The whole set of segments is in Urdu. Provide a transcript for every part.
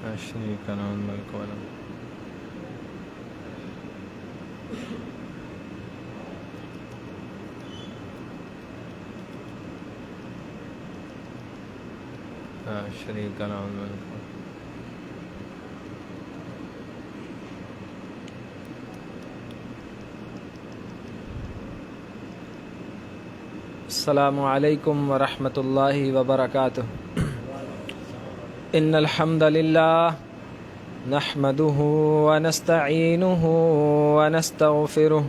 لا شريك له الملك وله لا شريك له الملك السلام عليكم ورحمة الله وبركاته. إن الحمد لله نحمده ونستعينه ونستغفره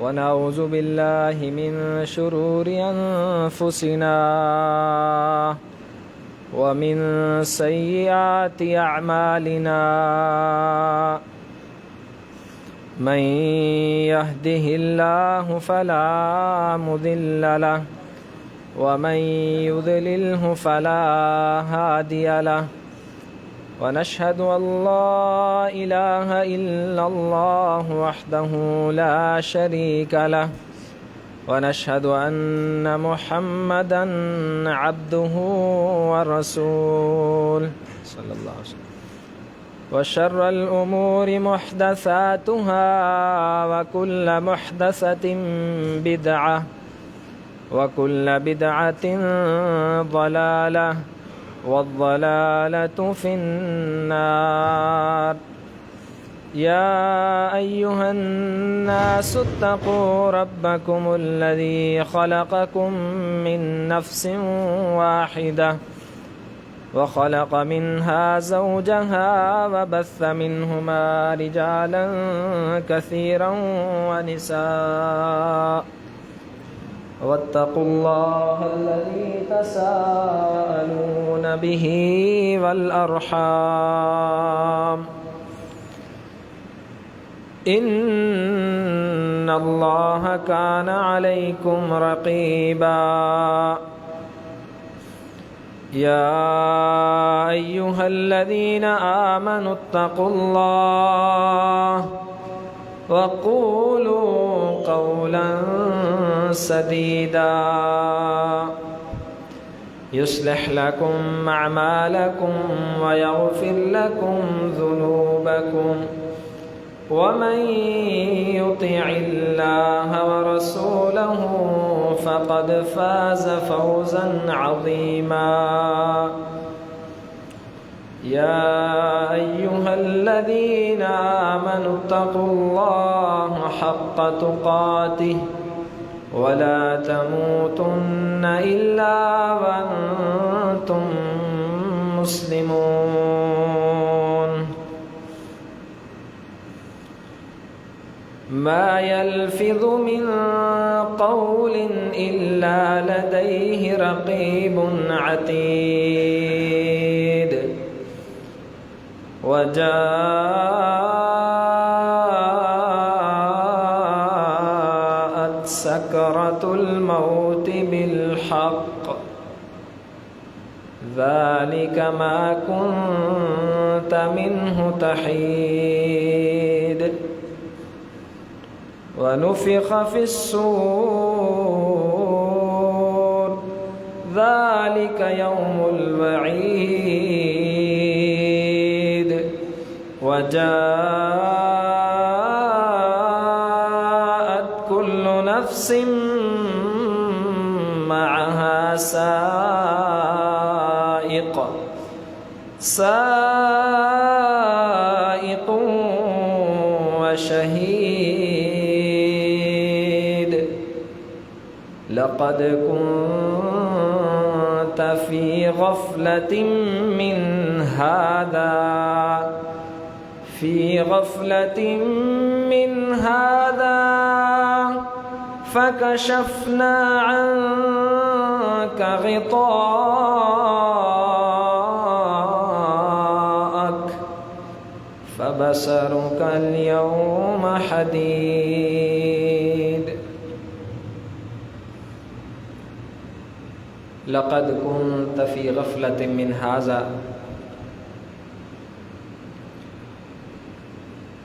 ونعوذ بالله من شرور أنفسنا ومن سيئات أعمالنا. من يهده الله فلا مضل له ومن يضلله فلا هادي له، ونشهد أن لا إله إلا الله وحده لا شريك له، ونشهد أن محمدا عبده ورسوله صلى الله عليه وسلم. وشر الأمور محدثاتها وكل محدثة بدعة وكل بدعة ضلالة والضلالة في النار. يا أيها الناس اتقوا ربكم الذي خلقكم من نفس واحدة وخلق منها زوجها وبث منهما رجالا كثيرا ونساء، واتقوا الله الذي تساءلون به والأرحام إن الله كان عليكم رقيبا. يا أيها الذين آمنوا اتقوا الله وقولوا قولا سديدا يصلح لكم أعمالكم ويغفر لكم ذنوبكم، ومن يطع الله ورسوله فقد فاز فوزا عظيما. يا أيها الذين آمنوا اتقوا الله حق تقاته ولا تموتن إلا وأنتم مسلمون. ما يلفظ من قول إلا لديه رقيب عتيد. وجاءت سكرة الموت بالحق، ذلك ما كنت منه تحيد. ونفخ في الصور، ذلك يوم الوعيد. وجاءت كل نفس معها سائق وشهيد. لقد كنت في غفلة من هذا فكشفنا عنك غطاءك فبصرك اليوم حديد. لقد كنت في غفلة من هذا،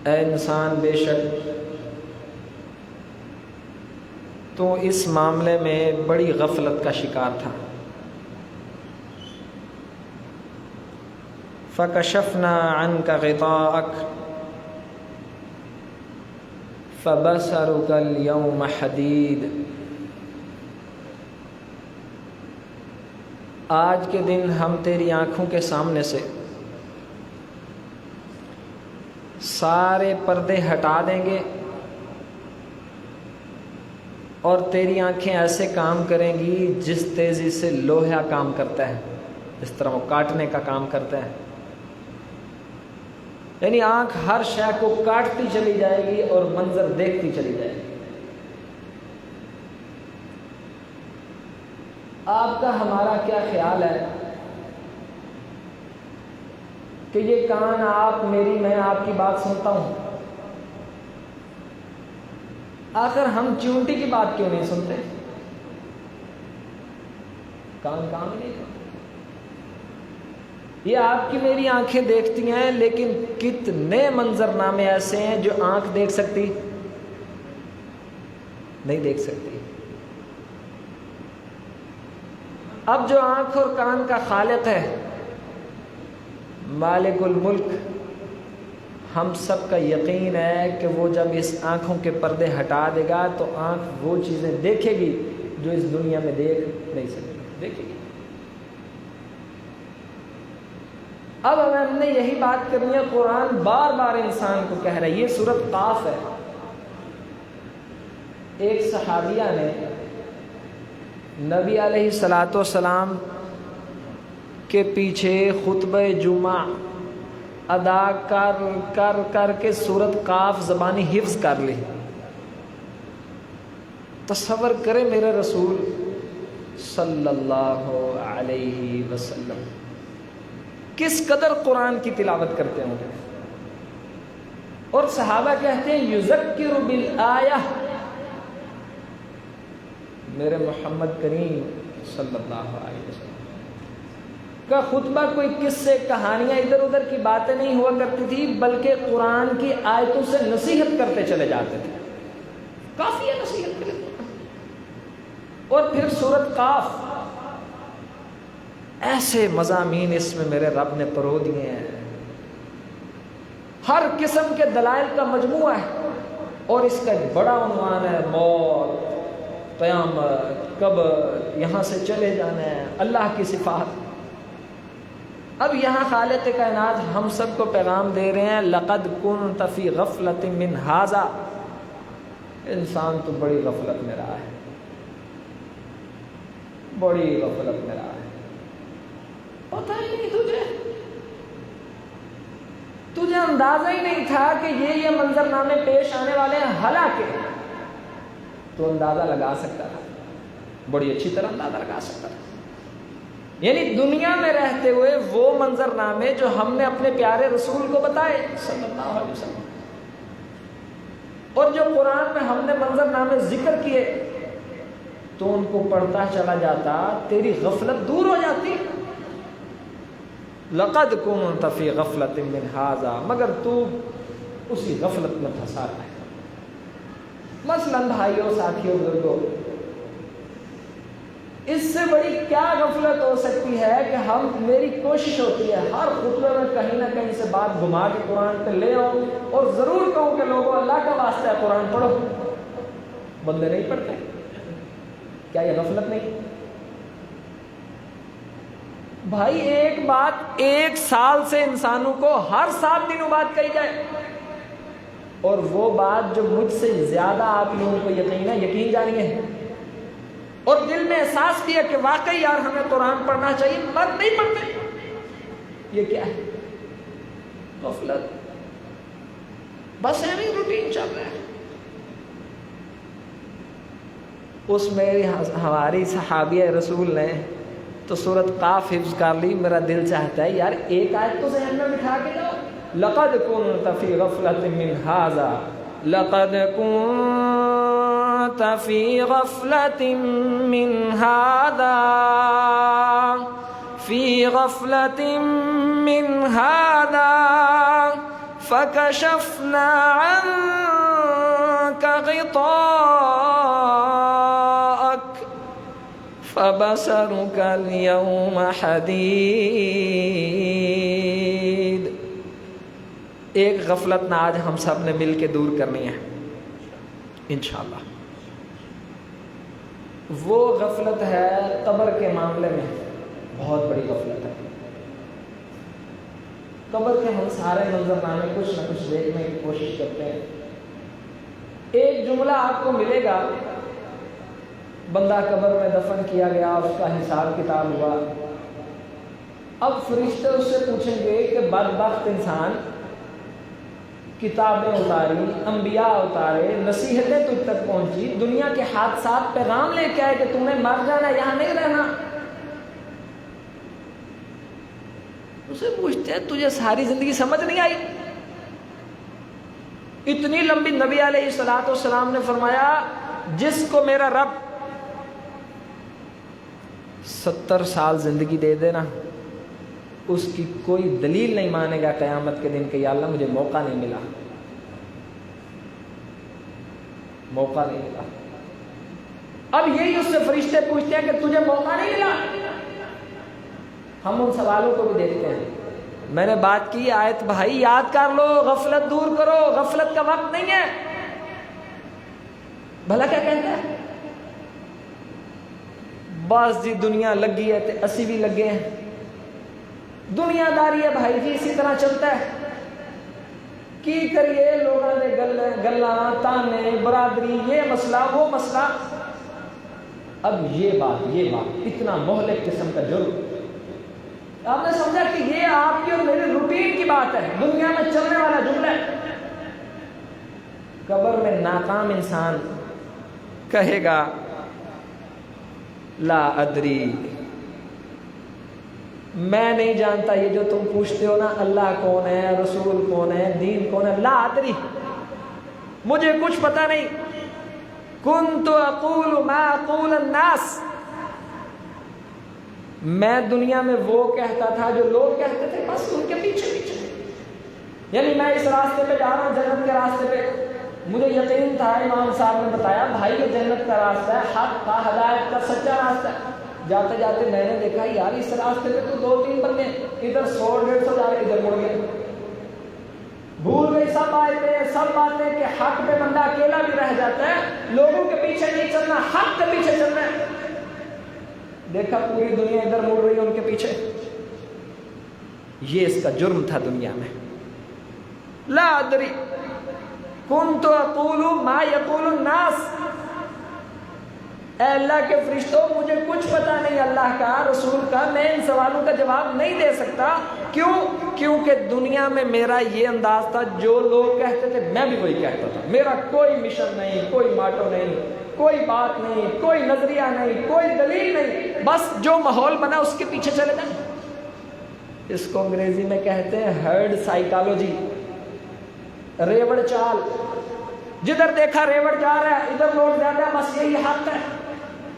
اے انسان بے شک تو اس معاملے میں بڑی غفلت کا شکار تھا۔ فکشفنا عنک غطاءک فبصرک اليوم حدید. آج کے دن ہم تیری آنکھوں کے سامنے سے سارے پردے ہٹا دیں گے اور تیری آنکھیں ایسے کام کریں گی جس تیزی سے لوہا کام کرتا ہے، اس طرح وہ کاٹنے کا کام کرتا ہے. یعنی آنکھ ہر شے کو کاٹتی چلی جائے گی اور منظر دیکھتی چلی جائے گی. آپ کا ہمارا کیا خیال ہے کہ یہ کان آپ میری، میں آپ کی بات سنتا ہوں، آخر ہم چونٹی کی بات کیوں نہیں سنتے؟ کان کام نہیں کرتے. یہ آپ کی میری آنکھیں دیکھتی ہیں، لیکن کتنے منظرنامے ایسے ہیں جو آنکھ دیکھ سکتی نہیں دیکھ سکتی. اب جو آنکھ اور کان کا خالق ہے، مالک الملک، ہم سب کا یقین ہے کہ وہ جب اس آنکھوں کے پردے ہٹا دے گا تو آنکھ وہ چیزیں دیکھے گی جو اس دنیا میں دیکھ نہیں سکتی، دیکھے گی. اب ہم نے یہی بات کرنی ہے. قرآن بار بار انسان کو کہہ رہا ہے. یہ سورۃ قاف ہے. ایک صحابیہ نے نبی علیہ الصلاۃ والسلام کے پیچھے خطبہ جمعہ ادا کر کے سورۃ قاف زبانی حفظ کر لی. تصور کرے میرے رسول صلی اللہ علیہ وسلم کس قدر قرآن کی تلاوت کرتے ہوں گے. اور صحابہ کہتے ہیں یذکر بالآیہ، میرے محمد کریم صلی اللہ علیہ وسلم کا خطبہ کوئی قصے کہانیاں ادھر ادھر کی باتیں نہیں ہوا کرتی تھی، بلکہ قرآن کی آیتوں سے نصیحت کرتے چلے جاتے تھے. کافی ہے نصیحت کے لیے. اور پھر سورۃ قاف، ایسے مضامین اس میں میرے رب نے پرو دیے ہیں، ہر قسم کے دلائل کا مجموعہ ہے. اور اس کا ایک بڑا عنوان ہے موت، قیامت، قبر، یہاں سے چلے جانا ہے، اللہ کی صفات. اب یہاں خالق کائنات ہم سب کو پیغام دے رہے ہیں لقد كنت في غفلة من هذا. انسان تو بڑی غفلت میں رہا ہے، بڑی غفلت میں رہا ہے. پتہ ہی نہیں تجھے اندازہ ہی نہیں تھا کہ یہ منظرنامے پیش آنے والے ہیں. حالانکہ تو اندازہ لگا سکتا تھا، بڑی اچھی طرح اندازہ لگا سکتا تھا. یعنی دنیا میں رہتے ہوئے وہ منظرنامے جو ہم نے اپنے پیارے رسول کو بتائے صلی اللہ علیہ وسلم، اور جو قرآن میں ہم نے منظرنامے ذکر کیے، تو ان کو پڑھتا چلا جاتا، تیری غفلت دور ہو جاتی. لقد كنت في غفلة من هذا، مگر تو اسی غفلت میں پھنسا رہا ہے. مثلاً بھائیوں، ساتھیوں، بزرگوں، اس سے بڑی کیا غفلت ہو سکتی ہے کہ ہم، میری کوشش ہوتی ہے ہر خطبے میں کہیں نہ کہیں سے بات گھما کے قرآن پہ لے آؤں اور ضرور کہوں کہ لوگوں اللہ کا واسطہ ہے قرآن پڑھو. بندے نہیں پڑھتے. کیا یہ غفلت نہیں؟ بھائی ایک بات 1 سال سے انسانوں کو ہر 7 دنوں بعد کہی جائے، اور وہ بات جو مجھ سے زیادہ آپ لوگوں کو یقین جانی ہے، اور دل میں احساس بھی ہے کہ واقعی یار ہمیں قرآن پڑھنا چاہیے، مگر نہیں پڑھتے. یہ کیا ہے؟ غفلت. بس ایویں روٹین چل رہا ہے. اس میری ہماری صحابیہ رسول نے تو سورۃ قاف حفظ کر لی. میرا دل چاہتا ہے یار ایک آیت تو ذہن میں بٹھا کے جاؤ. لقد كنت في غفلة من هذا، لقد كنت في غفلة من هذا، في غفلة من هذا فكشفنا عنك غطاءك فبصرك اليوم حدید. ایک غفلت نہ آج ہم سب نے مل کے دور کرنی ہے انشاءاللہ. وہ غفلت ہے قبر کے معاملے میں، بہت بڑی غفلت ہے. قبر کے ہم سارے منظرنامے کچھ نہ کچھ دیکھنے کی کوشش کرتے ہیں. ایک جملہ آپ کو ملے گا، بندہ قبر میں دفن کیا گیا، اس کا حساب کتاب ہوا. اب فرشتے اس سے پوچھیں گے کہ بدبخت انسان، کتابیں اتاری، انبیاء اتارے، نصیحتیں تجھ تک پہنچی، دنیا کے حادثات پیغام لے کے آئے کہ تم نے مر جانا، یہاں نہیں رہنا. اسے پوچھتے ہیں تجھے ساری زندگی سمجھ نہیں آئی؟ اتنی لمبی، نبی علیہ الصلوۃ والسلام نے فرمایا جس کو میرا رب 70 سال زندگی دے دینا، اس کی کوئی دلیل نہیں مانے گا قیامت کے دن کہ یا اللہ مجھے موقع نہیں ملا، موقع نہیں ملا. اب یہی اس سے فرشتے پوچھتے ہیں کہ تجھے موقع نہیں ملا. ہم ان سوالوں کو بھی دیکھتے ہیں. میں نے بات کی آیت بھائی یاد کر لو، غفلت دور کرو، غفلت کا وقت نہیں ہے. بھلا کیا کہتا ہے؟ بس جی دنیا لگی ہے تے اسی بھی لگے ہیں. دنیا داری ہے بھائی جی، اسی طرح چلتا ہے. کی کریے لوگوں نے گلاں تانے، برادری، یہ مسئلہ وہ مسئلہ. اب یہ بات اتنا مہلک قسم کا جرم، آپ نے سمجھا کہ یہ آپ کی اور میری روٹین کی بات ہے، دنیا میں چلنے والا جملہ ہے. قبر میں ناکام انسان کہے گا لا ادری، میں نہیں جانتا یہ جو تم پوچھتے ہو نا، اللہ کون ہے، رسول کون ہے، دین کون ہے، لا ادری، مجھے کچھ پتہ نہیں. کنت اقول ما اقول الناس، میں دنیا میں وہ کہتا تھا جو لوگ کہتے تھے، بس ان کے پیچھے پیچھے. یعنی میں اس راستے پہ جا رہا ہوں، جنت کے راستے پہ، مجھے یقین تھا، امام صاحب نے بتایا بھائی یہ جنت کا راستہ ہے، حق کا، ہدایت کا، سچا راستہ ہے. جاتے جاتے میں نے دیکھا یار اس راستے پہ تو 2-3 بندے ادھر 100-150 جا کے ادھر مڑ گئے. بھول گئی سب باتیں کہ حق پہ بندہ اکیلا بھی رہ جاتا ہے، لوگوں کے پیچھے نہیں چلنا، حق کے پیچھے چلنا ہے. دیکھا پوری دنیا ادھر مڑ رہی ہے ان کے پیچھے. یہ اس کا جرم تھا دنیا میں. لا ادری کنت اقول ما یقول الناس، اے اللہ کے فرشتوں مجھے کچھ پتا نہیں اللہ کا، رسول کا، میں ان سوالوں کا جواب نہیں دے سکتا. کیوں؟ کیونکہ دنیا میں میرا یہ انداز تھا، جو لوگ کہتے تھے میں بھی وہی کہتا تھا. میرا کوئی مشن نہیں، کوئی ماٹو نہیں، کوئی بات نہیں، کوئی نظریہ نہیں، کوئی دلیل نہیں، بس جو ماحول بنا اس کے پیچھے چلے جائیں. اس کو انگریزی میں کہتے ہیں ہرڈ سائیکالوجی، ریوڑ چال. جدھر دیکھا ریوڑ جا رہا ہے، ادھر لوگ زیادہ، بس یہی حق ہے.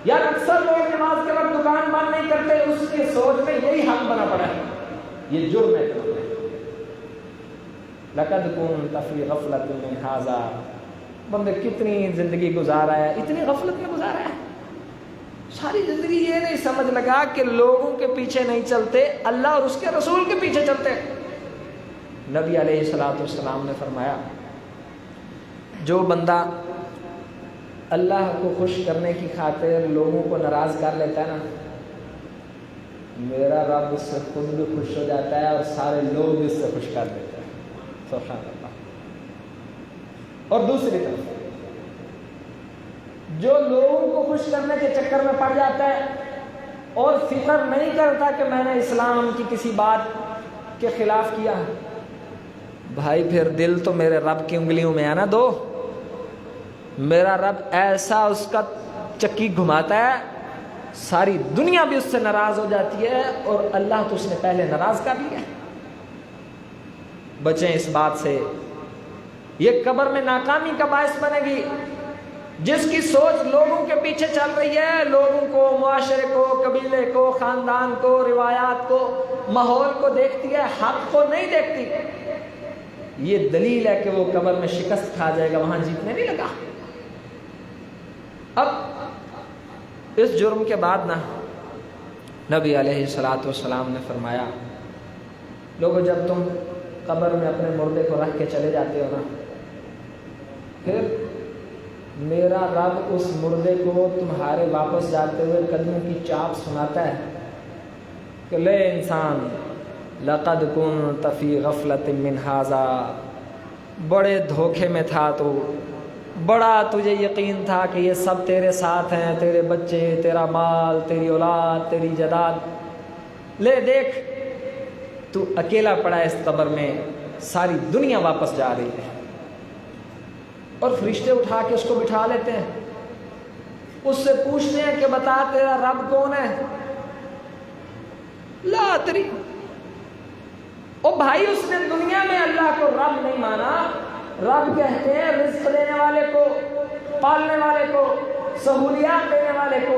یار اکثر لوگ نماز کے وقت دکان بند نہیں کرتے، اس کی سوچ میں یہی حق بنا پڑا ہے. یہ جرم ہے. لقد كنت في غفلة من هذا، بندے کتنی زندگی گزارا ہے، اتنی غفلت میں گزارا ہے. ساری زندگی یہ نہیں سمجھ لگا کہ لوگوں کے پیچھے نہیں چلتے، اللہ اور اس کے رسول کے پیچھے چلتے. نبی علیہ الصلوۃ والسلام نے فرمایا جو بندہ اللہ کو خوش کرنے کی خاطر لوگوں کو ناراض کر لیتا ہے نا، میرا رب اس سے خود بھی خوش ہو جاتا ہے اور سارے لوگ بھی اس سے خوش کر دیتے ہیں. سبحان اللہ. اور دوسری طرف جو لوگوں کو خوش کرنے کے چکر میں پڑ جاتا ہے اور فکر نہیں کرتا کہ میں نے اسلام کی کسی بات کے خلاف کیا، بھائی پھر دل تو میرے رب کی انگلیوں میں آنا دو. میرا رب ایسا اس کا چکی گھماتا ہے، ساری دنیا بھی اس سے ناراض ہو جاتی ہے اور اللہ تو اس نے پہلے ناراض کر لیا. بچیں اس بات سے. یہ قبر میں ناکامی کا باعث بنے گی. جس کی سوچ لوگوں کے پیچھے چل رہی ہے، لوگوں کو، معاشرے کو، قبیلے کو، خاندان کو، روایات کو، ماحول کو دیکھتی ہے، حق کو نہیں دیکھتی، یہ دلیل ہے کہ وہ قبر میں شکست کھا جائے گا، وہاں جیتنے نہیں لگا. اب اس جرم کے بعد نا نبی علیہ الصلوۃ والسلام نے فرمایا، لوگوں جب تم قبر میں اپنے مردے کو رکھ کے چلے جاتے ہو نا، پھر میرا رب اس مردے کو تمہارے واپس جاتے ہوئے قدموں کی چاپ سناتا ہے کہ لے انسان، لقد كنت فی غفلۃ من ھذا، بڑے دھوکے میں تھا تو، بڑا تجھے یقین تھا کہ یہ سب تیرے ساتھ ہیں، تیرے بچے، تیرا مال، تیری اولاد، تیری جائیداد، لے دیکھ تو اکیلا پڑا ہے اس قبر میں، ساری دنیا واپس جا رہی ہے۔ اور فرشتے اٹھا کے اس کو بٹھا لیتے ہیں، اس سے پوچھتے ہیں کہ بتا تیرا رب کون ہے؟ لا ادری۔ او بھائی اس نے دنیا میں اللہ کو رب نہیں مانا۔ رب کہتے ہیں رزق دینے والے کو، پالنے والے کو، سہولیات دینے والے کو،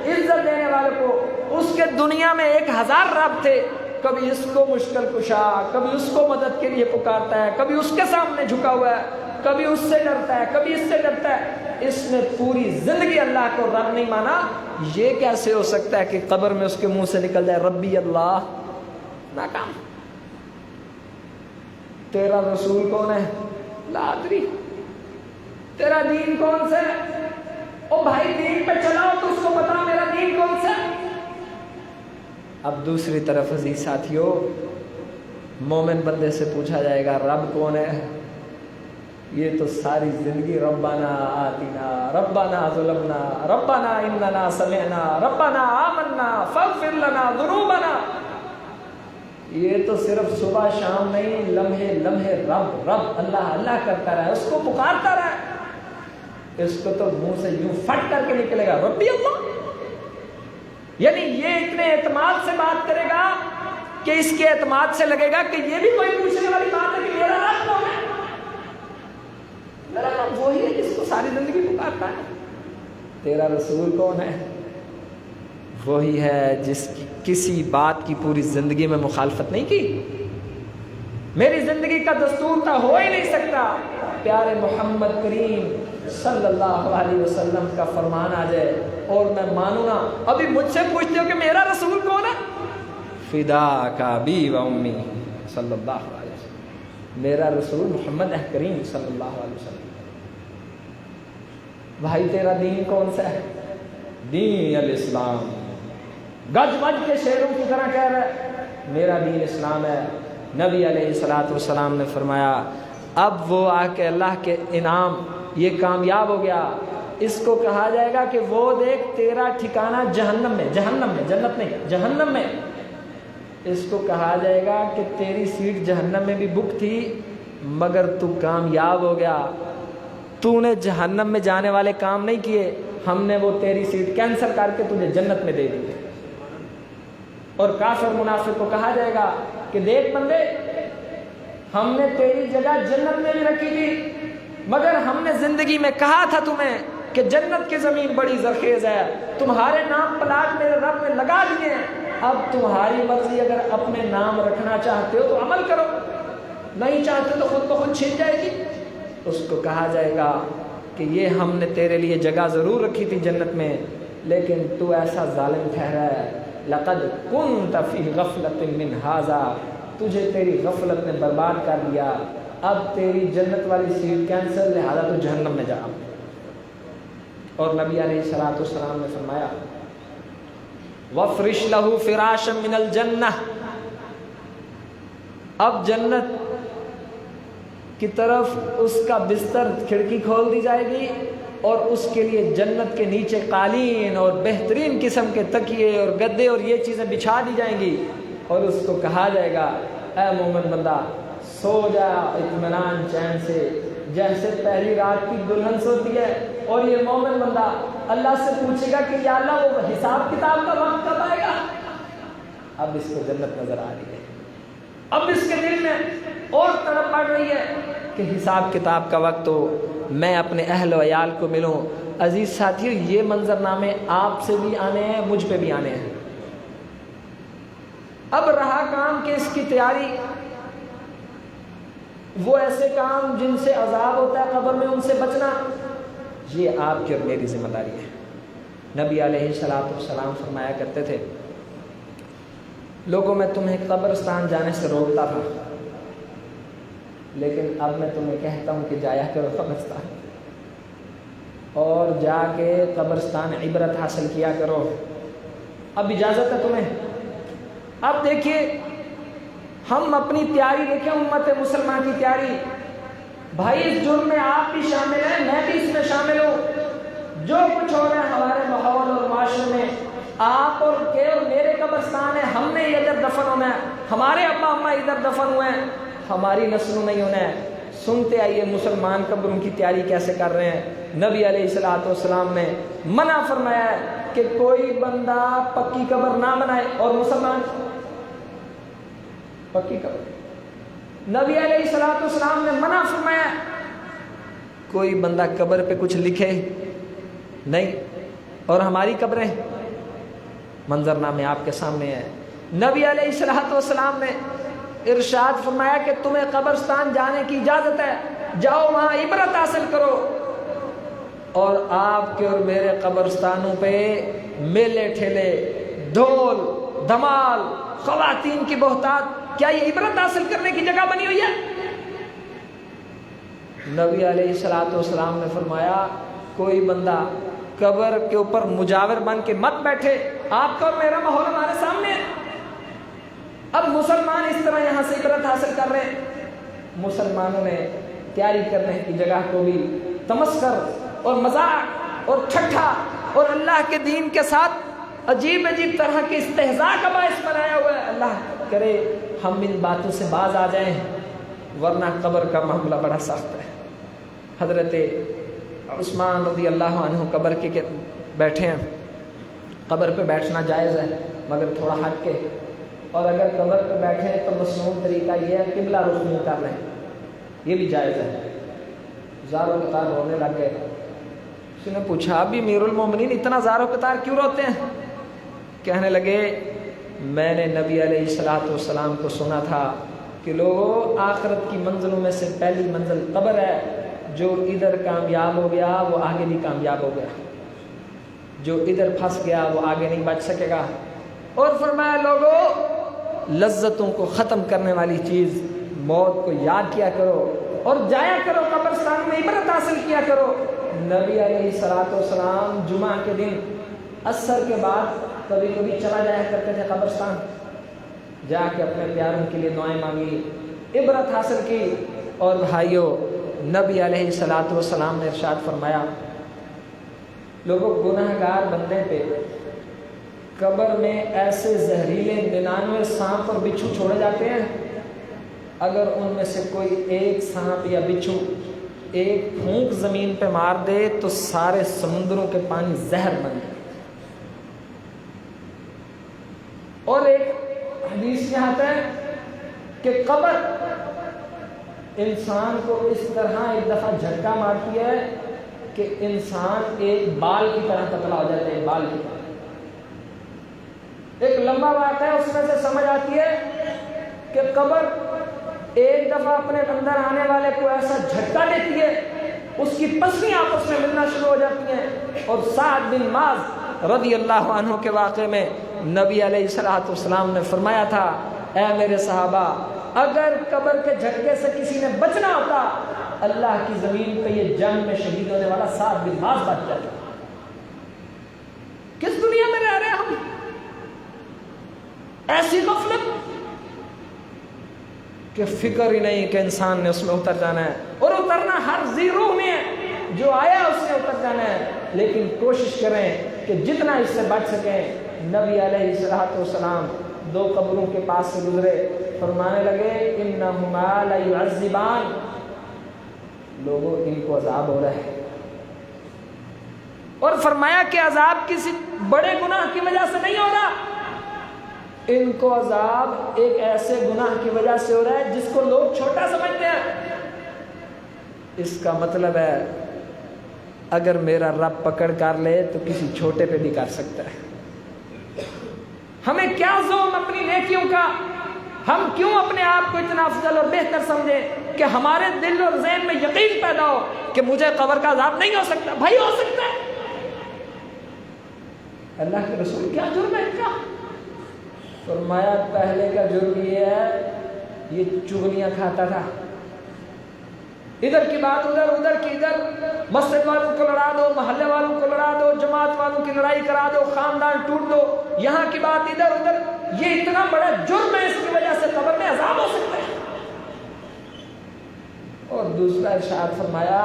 عزت دینے والے کو۔ اس کے دنیا میں 1000 رب تھے، کبھی اس کو مشکل کشا، کبھی اس کو مدد کے لیے پکارتا ہے، کبھی اس کے سامنے جھکا ہوا ہے، کبھی اس سے ڈرتا ہے، کبھی اس سے ڈرتا ہے۔ اس نے پوری زندگی اللہ کو رب نہیں مانا۔ یہ کیسے ہو سکتا ہے کہ قبر میں اس کے منہ سے نکل جائے ربی اللہ؟ ناکام۔ تیرا رسول کون ہے؟ لا ادری۔ تیرا دین کون سا ہے؟ او بھائی دین پہ چلاؤ تو اس کو بتا میرا دین کون سا ہے۔ اب دوسری طرف عزیز ساتھیوں، مومن بندے سے پوچھا جائے گا رب کون ہے؟ یہ تو ساری زندگی ربنا آتنا، ربنا ظلمنا، ربنا اننا سمعنا، ربنا آمنا فاغفر لنا ذنوبنا، یہ تو صرف صبح شام نہیں، لمحے لمحے رب رب اللہ اللہ کرتا رہا ہے، اس کو پکارتا رہا ہے۔ اس کو تو منہ سے یوں پھٹ کر کے نکلے گا ربی اللہ، یعنی یہ اتنے اعتماد سے بات کرے گا کہ اس کے اعتماد سے لگے گا کہ یہ بھی کوئی پوچھنے والی بات ہے کہ میرا رب کون ہے؟ میرا رب وہی ہے جس کو ساری زندگی پکارتا ہے۔ تیرا رسول کون ہے؟ وہی ہے جس کی کسی بات کی پوری زندگی میں مخالفت نہیں کی۔ میری زندگی کا دستور تھا، ہو ہی نہیں سکتا پیارے محمد کریم صلی اللہ علیہ وسلم کا فرمان آ جائے اور میں مانوں نا۔ ابھی مجھ سے پوچھتے ہو کہ میرا رسول کون ہے؟ فدا کا بی و امی صلی اللہ علیہ وسلم، میرا رسول محمد کریم صلی اللہ علیہ وسلم۔ بھائی تیرا دین کون سا ہے؟ دین الاسلام۔ گج بج کے شیروں کی طرح کہہ رہا ہے میرا دین اسلام ہے۔ نبی علیہ الصلوۃ والسلام نے فرمایا اب وہ آ کے اللہ کے انعام، یہ کامیاب ہو گیا، اس کو کہا جائے گا کہ وہ دیکھ تیرا ٹھکانہ جہنم میں، جہنم میں، جنت نہیں جہنم میں۔ اس کو کہا جائے گا کہ تیری سیٹ جہنم میں بھی بک تھی مگر تو کامیاب ہو گیا، تو نے جہنم میں جانے والے کام نہیں کیے، ہم نے وہ تیری سیٹ کینسل کر کے تجھے جنت میں دے دی۔ اور کافر منافق کو کہا جائے گا کہ دیکھ بندے، ہم نے تیری جگہ جنت میں بھی رکھی تھی مگر ہم نے زندگی میں کہا تھا تمہیں کہ جنت کی زمین بڑی زرخیز ہے، تمہارے نام پلاٹ میرے رب نے لگا دیے ہیں، اب تمہاری مرضی، اگر اپنے نام رکھنا چاہتے ہو تو عمل کرو، نہیں چاہتے تو خود بخود چھن جائے گی۔ اس کو کہا جائے گا کہ یہ ہم نے تیرے لیے جگہ ضرور رکھی تھی جنت میں لیکن تو ایسا ظالم ٹھہرا ہے، لقد كنت فی غفلۃ من ھذا، تجھے تیری غفلت نے برباد کر دیا، اب تیری جنت والی سیٹ کینسل، لہذا تو جہنم میں جا۔ اور نبی علیہ الصلوۃ والسلام نے فرمایا وَفْرِشْ لَهُ فِرَاشًا مِنَ الْجَنَّةِ، اب جنت کی طرف اس کا بستر، کھڑکی کھول دی جائے گی اور اس کے لیے جنت کے نیچے قالین اور بہترین قسم کے تکیے اور گدے اور یہ چیزیں بچھا دی جائیں گی اور اس کو کہا جائے گا اے مومن بندہ سو جا اطمینان چین سے، جیسے پہلی رات کی دلہن سوتی ہے۔ اور یہ مومن بندہ اللہ سے پوچھے گا کہ یا اللہ وہ حساب کتاب کا وقت کب آئے گا؟ اب اس کو جنت نظر آ رہی ہے، اب اس کے دل میں اور تڑپ پڑ رہی ہے کہ حساب کتاب کا وقت ہو، میں اپنے اہل و عیال کو ملوں۔ عزیز ساتھیو، یہ منظرنامے آپ سے بھی آنے ہیں، مجھ پہ بھی آنے ہیں۔ اب رہا کام کہ اس کی تیاری، وہ ایسے کام جن سے عذاب ہوتا ہے قبر میں، ان سے بچنا، یہ آپ کی اور میری ذمہ داری ہے۔ نبی علیہ السلام فرمایا کرتے تھے لوگوں میں تمہیں قبرستان جانے سے روکتا تھا، لیکن اب میں تمہیں کہتا ہوں کہ جایا کرو قبرستان، اور جا کے قبرستان عبرت حاصل کیا کرو۔ اب اجازت ہے تمہیں۔ اب دیکھیے ہم اپنی تیاری دیکھیں، امت مسلمان کی تیاری۔ بھائی اس جرم میں آپ بھی شامل ہیں، میں بھی اس میں شامل ہوں۔ جو کچھ ہو رہا ہے ہمارے ماحول اور معاشرے میں، آپ اور میرے قبرستان ہے، ہم نے ادھر دفن ہونا ہے، ہمارے ابا اماں ادھر دفن ہوئے ہیں، ہماری نسلوں نہیں ہونا ہے۔ سنتے آئیے مسلمان قبروں کی تیاری کیسے کر رہے ہیں۔ نبی علیہ السلام نے منع فرمایا ہے کہ کوئی بندہ پکی قبر نہ بنائے، اور مسلمان پکی قبر۔ نبی علیہ السلام نے منع فرمایا کوئی بندہ قبر پہ کچھ لکھے نہیں، اور ہماری قبریں منظرنامے آپ کے سامنے ہیں۔ نبی علیہ السلام نے ارشاد فرمایا کہ تمہیں قبرستان جانے کی اجازت ہے، جاؤ وہاں عبرت حاصل کرو۔ اور آپ کے اور میرے قبرستانوں پہ میلے ٹھیلے، ڈھول دھمال، خواتین کی بہتات، کیا یہ عبرت حاصل کرنے کی جگہ بنی ہوئی ہے؟ نبی علیہ السلام نے فرمایا کوئی بندہ قبر کے اوپر مجاور بن کے مت بیٹھے۔ آپ کا اور میرا ماحول ہمارے سامنے ہے۔ اب مسلمان اس طرح یہاں سے عبرت حاصل کر رہے ہیں۔ مسلمانوں نے تیاری کرنے کی جگہ کو بھی تمسخر اور مذاق اور ٹھٹھا اور اللہ کے دین کے ساتھ عجیب عجیب طرح کے استہزاء کا باعث بنایا ہوا ہے۔ اللہ کرے ہم ان باتوں سے باز آ جائیں، ورنہ قبر کا معاملہ بڑا سخت ہے۔ حضرت عثمان رضی اللہ عنہ قبر کے بیٹھے ہیں۔ قبر پہ بیٹھنا جائز ہے مگر تھوڑا ہٹ کے، اور اگر قبر پہ بیٹھے تو مصنون طریقہ یہ ہے قبلہ رخ نہیں کر لیں، یہ بھی جائز ہے۔ زارو قطار رونے لگ گئے۔ اس نے پوچھا ابھی امیر المومنین اتنا زارو قطار کیوں روتے ہیں؟ کہنے لگے میں نے نبی علیہ السلام کو سنا تھا کہ لوگوں آخرت کی منزلوں میں سے پہلی منزل قبر ہے، جو ادھر کامیاب ہو گیا وہ آگے بھی کامیاب ہو گیا، جو ادھر پھنس گیا وہ آگے نہیں بچ سکے گا۔ اور فرمایا لوگوں لذتوں کو ختم کرنے والی چیز موت کو یاد کیا کرو اور جایا کرو قبرستان میں عبرت حاصل کیا کرو۔ نبی علیہ السلام جمعہ کے دن عصر کے بعد کبھی کبھی چلا جایا کرتے تھے قبرستان، جا کے اپنے پیاروں کے لیے دعائیں مانگی، عبرت حاصل کی۔ اور بھائیوں نبی علیہ السلام نے ارشاد فرمایا لوگوں گناہگار بندے پہ قبر میں ایسے زہریلے 99 سانپ اور بچھو چھوڑے جاتے ہیں، اگر ان میں سے کوئی ایک سانپ یا بچھو ایک پھونک زمین پہ مار دے تو سارے سمندروں کے پانی زہر بن جائے۔ اور ایک حدیث میں آتا ہے کہ قبر انسان کو اس طرح ایک دفعہ جھٹکا مارتی ہے کہ انسان ایک بال کی طرح پتلا ہو جاتا ہے، ایک بال کی طرح۔ ایک لمبا واقعہ ہے، اس میں سے سمجھ آتی ہے کہ قبر ایک دفعہ اپنے اندر آنے والے کو ایسا جھٹکا دیتی ہے، اس کی پسلیاں آپس میں ملنا شروع ہو جاتی ہیں۔ اور سعد بن معاذ رضی اللہ عنہ کے واقعے میں نبی علیہ السلام نے فرمایا تھا اے میرے صحابہ اگر قبر کے جھٹکے سے کسی نے بچنا ہوتا اللہ کی زمین پہ یہ جنگ میں شہید ہونے والا سعد بن معاذ بچ جاتا۔ کس دنیا میں رہ رہے ہیں ہم؟ ایسی غفلت کہ فکر ہی نہیں کہ انسان نے اس میں اتر جانا ہے، اور اترنا ہر ذی روح میں ہے، جو آیا اس نے اتر جانا ہے۔ لیکن کوشش کریں کہ جتنا اس سے بچ سکیں۔ نبی علیہ السلام 2 قبروں کے پاس سے گزرے، فرمانے لگے انہما لیعذبان، لوگوں ان کو عذاب ہو رہا ہے، اور فرمایا کہ عذاب کسی بڑے گناہ کی وجہ سے نہیں ہو رہا، ان کو عذاب ایک ایسے گناہ کی وجہ سے ہو رہا ہے جس کو لوگ چھوٹا سمجھتے ہیں۔ اس کا مطلب ہے اگر میرا رب پکڑ کر لے تو کسی چھوٹے پہ بھی کر سکتا ہے۔ ہمیں کیا ذوق اپنی نیکیوں کا؟ ہم کیوں اپنے آپ کو اتنا افضل اور بہتر سمجھیں کہ ہمارے دل اور ذہن میں یقین پیدا ہو کہ مجھے قبر کا عذاب نہیں ہو سکتا؟ بھائی ہو سکتا ہے، اللہ کے رسول کیا جرم ہے ان کا؟ فرمایا پہلے کا جرم یہ ہے یہ چغلیاں کھاتا تھا، ادھر کی بات ادھر، ادھر کی ادھر، مسجد والوں کو لڑا دو، محلے والوں کو لڑا دو، جماعت والوں کی لڑائی کرا دو، خاندان ٹوٹ دو، یہاں کی بات ادھر ادھر، یہ اتنا بڑا جرم ہے، اس کی وجہ سے قبر میں عذاب ہو سکتا ہے۔ اور دوسرا ارشاد فرمایا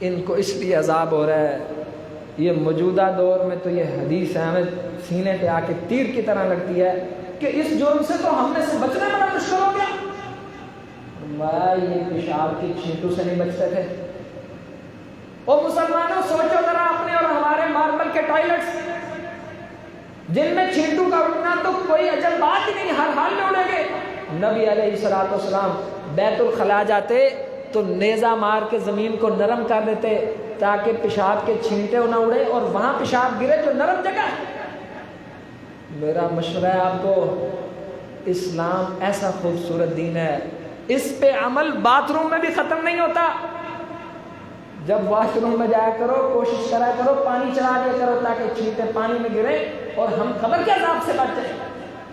ان کو اس لیے عذاب ہو رہا ہے، یہ موجودہ دور میں تو یہ حدیث ہے ہمیں سینے پہ آ کے تیر کی طرح لگتی ہے کہ اس جرم سے تو ہم نے سے بچنا بڑا مشکل ہو گیا۔ یہ پیشاب کی چھینٹوں سے نہیں بچتے تھے۔ اور مسلمانوں سوچو ذرا اپنے اور ہمارے ماربل کے ٹوائلٹس جن میں چھینٹوں کا اٹھنا تو کوئی عجب بات ہی نہیں، ہر حال میں اڑیں گے۔ نبی علیہ الصلوۃ والسلام بیت الخلاء جاتے تو نیزہ مار کے زمین کو نرم کر دیتے تاکہ پیشاب کے چھینٹے نہ اڑے اور وہاں پیشاب گرے جو نرم جگہ۔ میرا مشورہ ہے آپ کو، اسلام ایسا خوبصورت دین ہے، اس پہ عمل باتھ روم میں بھی ختم نہیں ہوتا۔ جب واش روم میں جایا کرو کوشش کرا کرو پانی چلا دیا کرو تاکہ چھینٹے پانی میں گرے اور ہم قبر کے عذاب سے بچ جائیں۔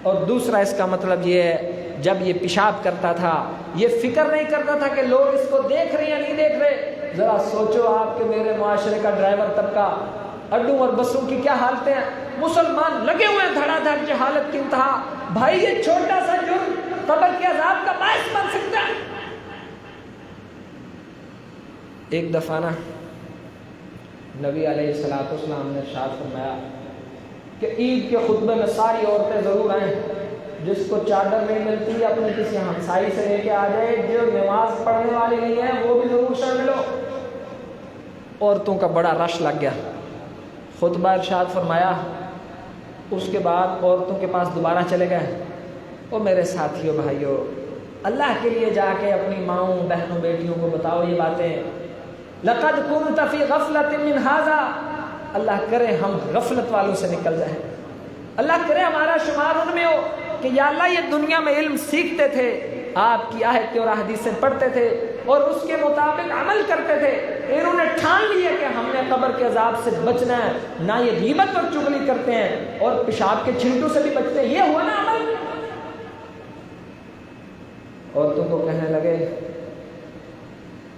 اور دوسرا اس کا مطلب یہ ہے جب یہ پیشاب کرتا تھا یہ فکر نہیں کرتا تھا کہ لوگ اس کو دیکھ رہے یا نہیں دیکھ رہے۔ ذرا سوچو آپ کے میرے معاشرے کا ڈرائیور طبقہ، اڈوں اور بسوں کی کیا حالتیں ہیں، مسلمان لگے ہوئے ہیں دھڑا دھڑ کی حالت کی انتہا۔ بھائی یہ چھوٹا سا جرم قبر کے عذاب کا باعث بن سکتا ہے۔ ایک دفعہ نا نبی علیہ الصلوۃ والسلام نے ارشاد فرمایا کہ عید کے خطبے میں ساری عورتیں ضرور آئیں، جس کو چادر نہیں ملتی اپنے کسی ہمسائی سے لے کے آ جائے، جو نماز پڑھنے والی نہیں ہے وہ بھی ضرور شامل ہو۔ عورتوں کا بڑا رش لگ گیا، خطبہ ارشاد فرمایا، اس کے بعد عورتوں کے پاس دوبارہ چلے گئے۔ اور میرے ساتھیوں بھائیوں، اللہ کے لیے جا کے اپنی ماؤں بہنوں بیٹیوں کو بتاؤ یہ باتیں۔ لقد كنت في غفلة من هذا، اللہ کرے ہم غفلت والوں سے نکل جائیں، اللہ کرے ہمارا شمار ان میں ہو کہ یا اللہ یہ دنیا میں علم سیکھتے تھے، آپ کی آیتیں اور احادیثیں پڑھتے تھے اور اس کے مطابق عمل کرتے تھے، انہوں نے ٹھان لیا کہ ہم نے قبر کے عذاب سے بچنا ہے، نہ یہ غیبت اور چغلی کرتے ہیں اور پیشاب کے چھینٹوں سے بھی بچتے ہیں، یہ ہوا نا عمل۔ عورتوں کو کہنے لگے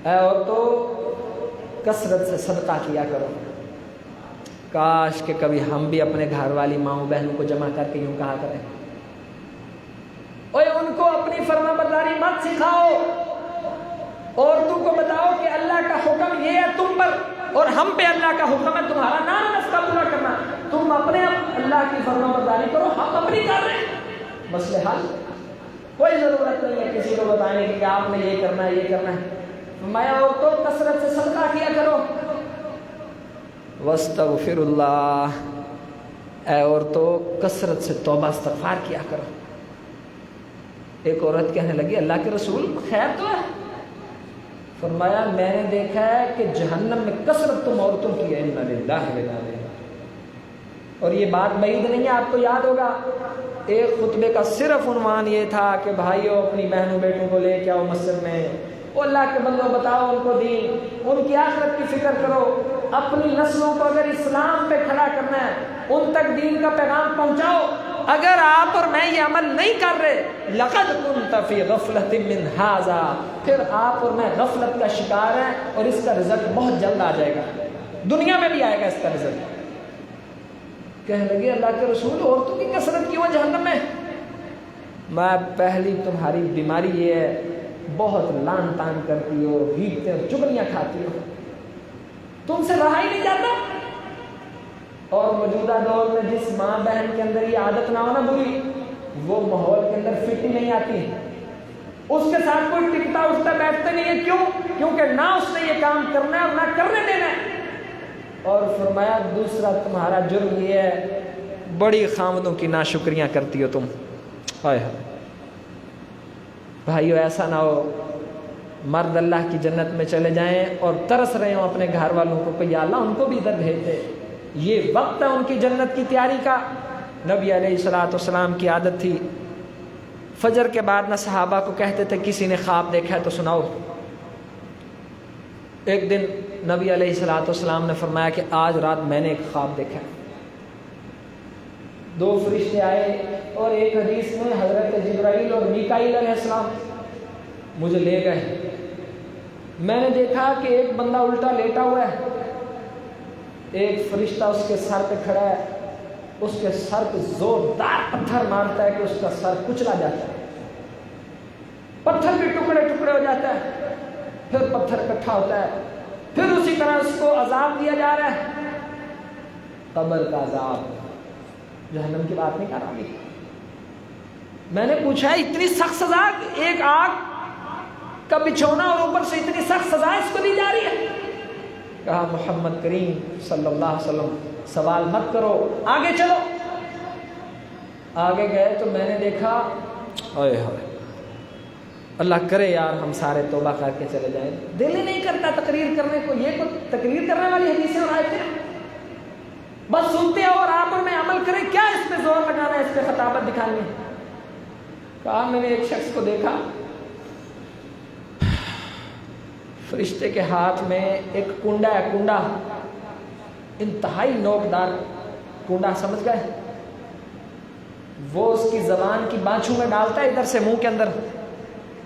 اے عورتوں کثرت سے صدقہ کیا کرو، کاش کہ کبھی ہم بھی اپنے گھر والی ماؤں بہنوں کو جمع کر کے یوں کہا کریں، اوے ان کو اپنی فرما برداری مت سکھاؤ، عورتوں کو بتاؤ کہ اللہ کا حکم یہ ہے تم پر اور ہم پہ اللہ کا حکم ہے تمہارا نام نفقہ پورا کرنا، تم اپنے اللہ کی فرما برداری کرو، ہم اپنی کر رہے ہیں، مسئلے حل۔ کوئی ضرورت نہیں ہے کسی کو بتانے کی کہ آپ نے یہ کرنا ہے یہ کرنا ہے۔ فرمایا عورتوں کثرت سے صدقہ کیا کرو، واستغفر اللہ، اے عورتوں کثرت سے توبہ استغفار کیا کرو۔ ایک عورت کہنے لگی اللہ کے رسول خیر تو ہے؟ فرمایا میں نے دیکھا ہے کہ جہنم میں کثرت تم عورتوں کی ہے، انا للہ و انا الیہ۔ اور یہ بات بعید نہیں ہے، آپ کو یاد ہوگا ایک خطبے کا صرف عنوان یہ تھا کہ بھائیوں اپنی بہنوں بیٹوں کو لے کے آؤ مسجد میں، وہ اللہ کے بندوں بتاؤ ان کو دین، ان کی آخرت کی فکر کرو، اپنی نسلوں کو اگر اسلام پہ کھڑا کرنا ہے ان تک دین کا پیغام پہنچاؤ۔ اگر آپ اور میں یہ عمل نہیں کر رہے لقد كنت في غفلة من هذا، پھر آپ اور میں غفلت کا شکار ہیں اور اس کا رزق بہت جلد آ جائے گا، دنیا میں بھی آئے گا اس کا رزق۔ کہنے لگے اللہ کے رسول عورتوں کی کثرت کیوں جہنم میں؟ میں پہلی تمہاری بیماری یہ ہے بہت لان تان کرتی ہو، غیبتیں اور چغلیاں کھاتی ہو، تم سے رہا ہی نہیں جاتا۔ اور موجودہ دور میں جس ماں بہن کے اندر یہ عادت نہ ہونا بری، وہ ماحول کے اندر فٹ ہی نہیں آتی، اس کے ساتھ کوئی ٹکتا اٹھتا بیٹھتا نہیں ہے۔ کیوں؟ کیونکہ نہ اس نے یہ کام کرنا ہے اور نہ کرنے دینا ہے۔ اور فرمایا دوسرا تمہارا جرم یہ ہے بڑی خامدوں کی ناشکریاں کرتی ہو تم۔ ہائے ہائے بھائیو ایسا نہ ہو مرد اللہ کی جنت میں چلے جائیں اور ترس رہے ہوں اپنے گھر والوں کو کہ یا اللہ ان کو بھی ادھر بھیج دے، یہ وقت ہے ان کی جنت کی تیاری کا۔ نبی علیہ الصلوۃ والسلام کی عادت تھی فجر کے بعد نہ صحابہ کو کہتے تھے کسی نے خواب دیکھا ہے تو سناؤ۔ ایک دن نبی علیہ الصلوۃ والسلام نے فرمایا کہ آج رات میں نے ایک خواب دیکھا ہے۔ 2 فرشتے آئے اور ایک حدیث میں حضرت جبرائیل اور میکائیل علیہ السلام مجھے لے گئے. میں نے دیکھا کہ ایک بندہ الٹا لیٹا ہوا ہے, ایک فرشتہ اس کے سر پہ کھڑا ہے, اس کے سر پہ زوردار پتھر مارتا ہے کہ اس کا سر کچلا جاتا ہے, پتھر کے ٹکڑے ٹکڑے ہو جاتا ہے, پھر پتھر اکٹھا ہوتا ہے, پھر اسی طرح اس کو عذاب دیا جا رہا ہے, قبر کا عذاب, جہنم کی بات نہیں کر رہا. میں نے پوچھا اتنی سخت سزا, ایک آگ کا بچھونا اور اوپر سے اتنی سخت سزا اس کو دی جا رہی ہے؟ کہا محمد کریم صلی اللہ علیہ وسلم سوال مت کرو, آگے چلو. آگے گئے تو میں نے دیکھا اوئے ہوئے, اللہ کرے یار ہم سارے توبہ کر کے چلے جائیں. دل ہی نہیں کرتا تقریر کرنے کو, یہ تو تقریر کرنے والی حدیثیں اور آیتیں بس سنتے ہو اور آپ اور میں عمل کریں, کیا اس پہ زور لگانا ہے, اس پہ خطابت دکھانی ہے. کہا میں نے ایک شخص کو دیکھا, فرشتے کے ہاتھ میں ایک کنڈا ہے, کنڈا انتہائی نوکدار کنڈا, سمجھ گئے, وہ اس کی زبان کی بانچھوں میں ڈالتا ہے ادھر سے منہ کے اندر,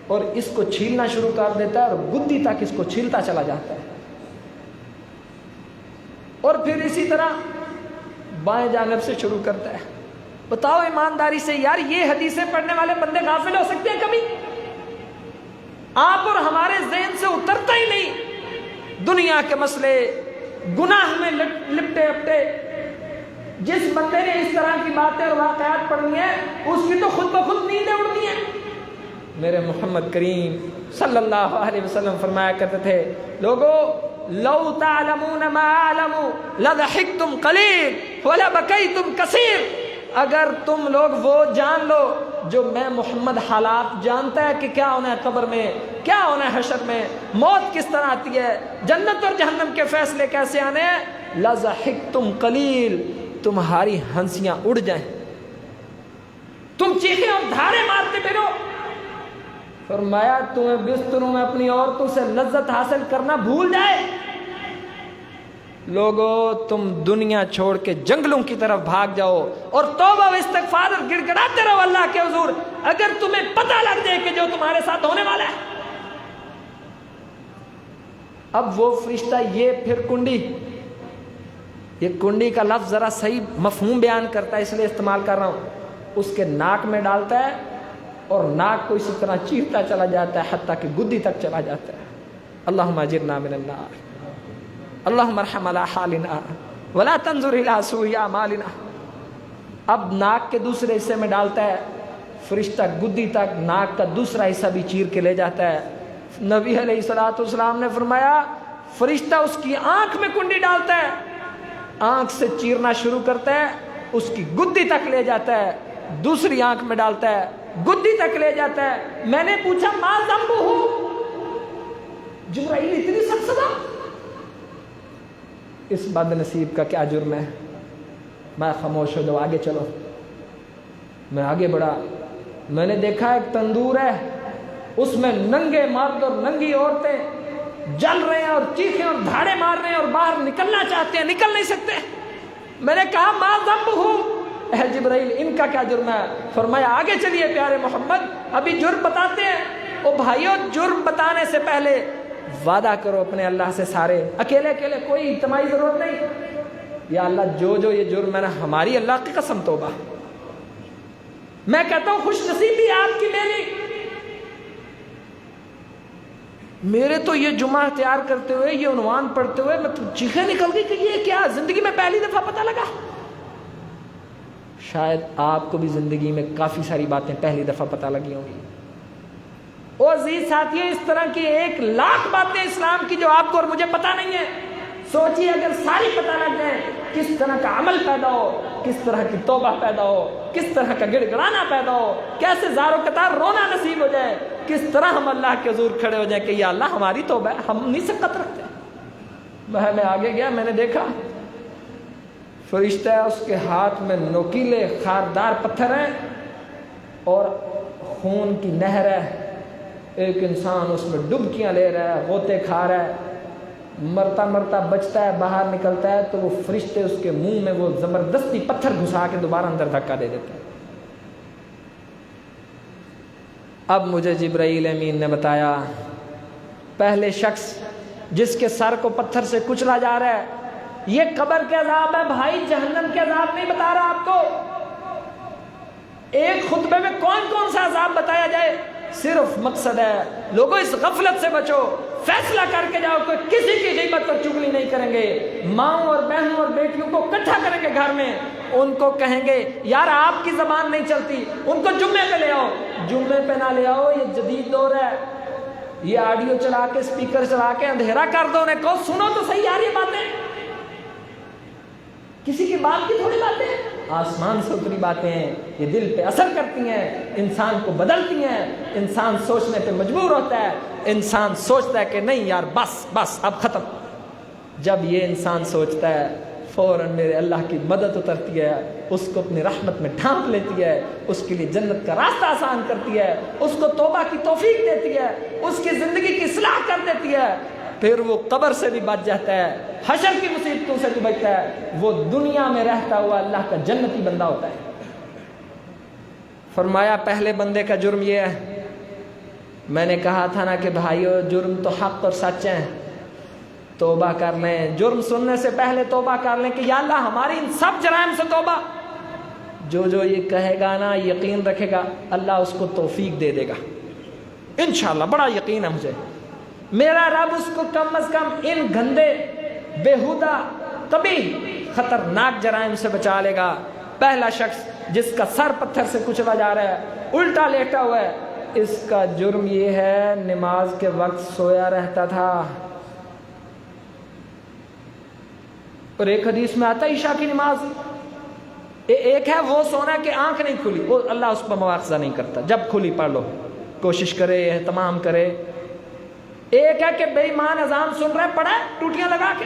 اور اس کو چھیلنا شروع کر دیتا ہے اور گدی تک اس کو چھیلتا چلا جاتا ہے, اور پھر اسی طرح بائیں جانب سے شروع کرتا ہے. بتاؤ ایمانداری سے یار, یہ حدیثیں پڑھنے والے بندے غافل ہو سکتے ہیں کبھی؟ آپ اور ہمارے ذہن سے اترتا ہی نہیں دنیا کے مسئلے, گناہ میں لپٹے اپٹے. جس بندے نے اس طرح کی باتیں اور واقعات پڑھنی ہیں اس کی تو خود بخود نیندیں اڑتی ہیں. میرے محمد کریم صلی اللہ علیہ وسلم فرمایا کرتے تھے, لوگو لو تعلمون ما اعلم لضحكتم قلیل ولبکیتم کثیر. اگر تم لوگ وہ جان لو جو میں محمد حالات جانتا ہے کہ کیا ہونا ہے قبر میں, کیا ہونا ہے حشر میں, موت کس طرح آتی ہے, جنت اور جہنم کے فیصلے کیسے آنے ہیں, لضحكتم قلیل, تمہاری ہنسیاں اڑ جائیں, تم چیخیں اور دھارے مارتے پھرو. فرمایا تمہیں بستروں میں اپنی عورتوں سے لذت حاصل کرنا بھول جائے. لوگو تم دنیا چھوڑ کے جنگلوں کی طرف بھاگ جاؤ اور توبہ و استغفار اور گڑ گڑاتے رہو اللہ کے حضور, اگر تمہیں پتہ لگ جائے کہ جو تمہارے ساتھ ہونے والا ہے. اب وہ فرشتہ, یہ پھر کنڈی, یہ کنڈی کا لفظ ذرا صحیح مفہوم بیان کرتا ہے اس لیے استعمال کر رہا ہوں, اس کے ناک میں ڈالتا ہے اور ناک کو اسی طرح چیرتا چلا جاتا ہے حتیٰ کہ گدی تک چلا جاتا ہے. اللہم اجرنا من النار, اللہم ارحم علی حالنا ولا تنظر الی سوء اعمالنا. اب ناک کے دوسرے حصے میں ڈالتا ہے, فرشتہ گدی تک ناک کا دوسرا حصہ بھی چیر کے لے جاتا ہے. نبی علیہ الصلوۃ والسلام نے فرمایا فرشتہ اس کی آنکھ میں کنڈی ڈالتا ہے, آنکھ سے چیرنا شروع کرتا ہے, اس کی گدی تک لے جاتا ہے, دوسری آنکھ میں ڈالتا ہے, گدی تک لے جاتا ہے. میں نے پوچھا ما ذنبہ, جبرائیل اتنی سخت سزا, اس بد نصیب کا کیا جرم ہے؟ میں خاموش ہو جاؤ, آگے چلو. میں آگے بڑھا, میں نے دیکھا ایک تندور ہے, اس میں ننگے مرد اور ننگی عورتیں جل رہے ہیں اور چیخیں اور دھاڑے مار رہے ہیں اور باہر نکلنا چاہتے ہیں, نکل نہیں سکتے. میں نے کہا ما ذنبہ, اے جبرائیل ان کا کیا جرم ہے؟ فرمایا آگے چلیے پیارے محمد, ابھی جرم بتاتے ہیں. او بھائیو, جرم بتانے سے پہلے وعدہ کرو اپنے اللہ سے, سارے اکیلے اکیلے, کوئی اجتماعی ضرورت نہیں. یا اللہ جو جو یہ جرم ہے نا, ہماری اللہ کی قسم توبہ. میں کہتا ہوں خوش نصیبی آپ کی میری, میرے تو یہ جمعہ تیار کرتے ہوئے, یہ عنوان پڑھتے ہوئے میں تو چیخیں نکل گئی کہ یہ کیا, زندگی میں پہلی دفعہ پتہ لگا. شاید آپ کو بھی زندگی میں کافی ساری باتیں پہلی دفعہ پتہ لگی ہوں گی. اور عزیز ساتھیوں, اس طرح کی 1,00,000 باتیں اسلام کی جو آپ کو اور مجھے پتہ نہیں ہے. سوچیے اگر ساری پتہ لگ جائیں, کس طرح کا عمل پیدا ہو, کس طرح کی توبہ پیدا ہو, کس طرح کا گڑ گڑانا پیدا ہو, کیسے زار و قطار رونا نصیب ہو جائے, کس طرح ہم اللہ کے حضور کھڑے ہو جائیں کہ یا اللہ ہماری توبہ ہے, ہم نہیں سکت رکھتے. میں آگے گیا, میں نے دیکھا فرشتہ ہے, اس کے ہاتھ میں نوکیلے خاردار پتھر ہیں اور خون کی نہر ہے. ایک انسان اس میں ڈبکیاں لے رہا ہے, غوطے کھا رہا ہے. مرتا مرتا بچتا ہے، باہر نکلتا ہے تو وہ فرشتے اس کے منہ میں وہ زبردستی پتھر گھسا کے دوبارہ اندر دھکا دے دیتے ہیں۔ اب مجھے جبرائیل امین نے بتایا پہلے شخص جس کے سر کو پتھر سے کچلا جا رہا ہے، یہ قبر کے عذاب ہے بھائی، جہنم کے عذاب نہیں بتا رہا آپ کو۔ ایک خطبے میں کون کون سا عذاب بتایا جائے، صرف مقصد ہے لوگوں اس غفلت سے بچو، فیصلہ کر کے جاؤ کہ کسی کی غیبت اور چغلی نہیں کریں گے، ماؤں اور بہنوں اور بیٹیوں کو اکٹھا کریں گے گھر میں، ان کو کہیں گے یار آپ کی زبان نہیں چلتی، ان کو جمعے پہ لے آؤ، جمعے پہ نہ لے آؤ، یہ جدید دور ہے، یہ آڈیو چلا کے اسپیکر چلا کے اندھیرا کر دو، انہیں کہو سنو تو صحیح یار یہ باتیں، کسی کی بات کی تھوڑی باتیں ہیں، آسمان سے اتری باتیں ہیں، یہ دل پہ اثر کرتی ہیں، انسان کو بدلتی ہیں، انسان سوچنے پہ مجبور ہوتا ہے، انسان سوچتا ہے کہ نہیں یار بس بس اب ختم۔ جب یہ انسان سوچتا ہے فوراً میرے اللہ کی مدد اترتی ہے، اس کو اپنی رحمت میں ڈھانپ لیتی ہے، اس کے لیے جنت کا راستہ آسان کرتی ہے، اس کو توبہ کی توفیق دیتی ہے، اس کی زندگی کی اصلاح کر دیتی ہے، پھر وہ قبر سے بھی بچ جاتا ہے، حشر کی مصیبتوں سے بھی بچتا ہے، وہ دنیا میں رہتا ہوا اللہ کا جنتی بندہ ہوتا ہے۔ فرمایا پہلے بندے کا جرم یہ ہے، میں نے کہا تھا نا کہ بھائیو جرم تو حق اور سچ ہیں، توبہ کر لیں، جرم سننے سے پہلے توبہ کر لیں کہ یا اللہ ہماری ان سب جرائم سے توبہ۔ جو یہ کہے گا نا یقین رکھے گا اللہ اس کو توفیق دے دے گا انشاءاللہ، بڑا یقین ہے مجھے، میرا رب اس کو کم از کم ان گندے بیہودہ کبھی خطرناک جرائم سے بچا لے گا۔ پہلا شخص جس کا سر پتھر سے کچلا جا رہا ہے، الٹا لیٹا ہوا ہے، اس کا جرم یہ ہے نماز کے وقت سویا رہتا تھا، اور ایک حدیث میں آتا ہے عشاء کی نماز، ایک ہے وہ سونا کہ آنکھ نہیں کھلی، وہ اللہ اس پر مواخذہ نہیں کرتا، جب کھلی پڑھ لو، کوشش کرے اہتمام کرے۔ ایک ہے کہ بے ایمان اذان سن رہا ہے، پڑھا ہے ٹوٹیاں لگا کے،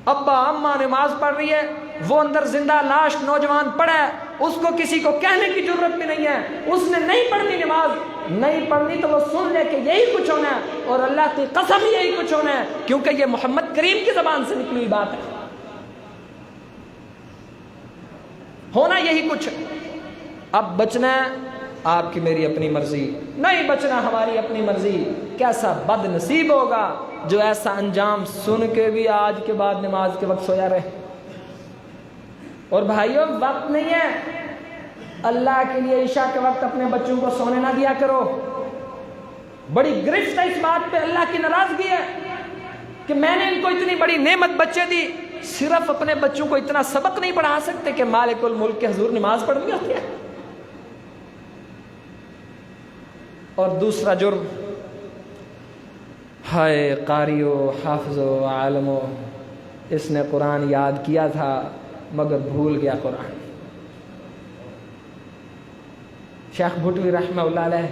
ابا اماں نماز پڑھ رہی ہے، وہ اندر زندہ لاش نوجوان پڑا ہے، اس کو کسی کو کہنے کی ضرورت بھی نہیں ہے، اس نے نہیں پڑھنی نماز، نہیں پڑھنی تو وہ سن لے کہ یہی کچھ ہونا ہے، اور اللہ کی قسم یہی کچھ ہونا ہے، کیونکہ یہ محمد کریم کی زبان سے نکلی ہوئی بات ہے، ہونا یہی کچھ ہے۔ اب بچنا ہے آپ کی میری اپنی مرضی، نہیں بچنا ہماری اپنی مرضی۔ کیسا بد نصیب ہوگا جو ایسا انجام سن کے بھی آج کے بعد نماز کے وقت سویا رہے۔ اور بھائیوں وقت نہیں ہے، اللہ کے لیے عشاء کے وقت اپنے بچوں کو سونے نہ دیا کرو، بڑی گرفت ہے اس بات پہ، اللہ کی ناراضگی ہے کہ میں نے ان کو اتنی بڑی نعمت بچے دی، صرف اپنے بچوں کو اتنا سبق نہیں پڑھا سکتے کہ مالک الملک کے حضور نماز پڑھنی ہوتی ہے۔ اور دوسرا جرم، ہائے قاریو حافظو عالمو، اس نے قرآن یاد کیا تھا مگر بھول گیا قرآن۔ شیخ بھٹوی رحمہ اللہ علیہ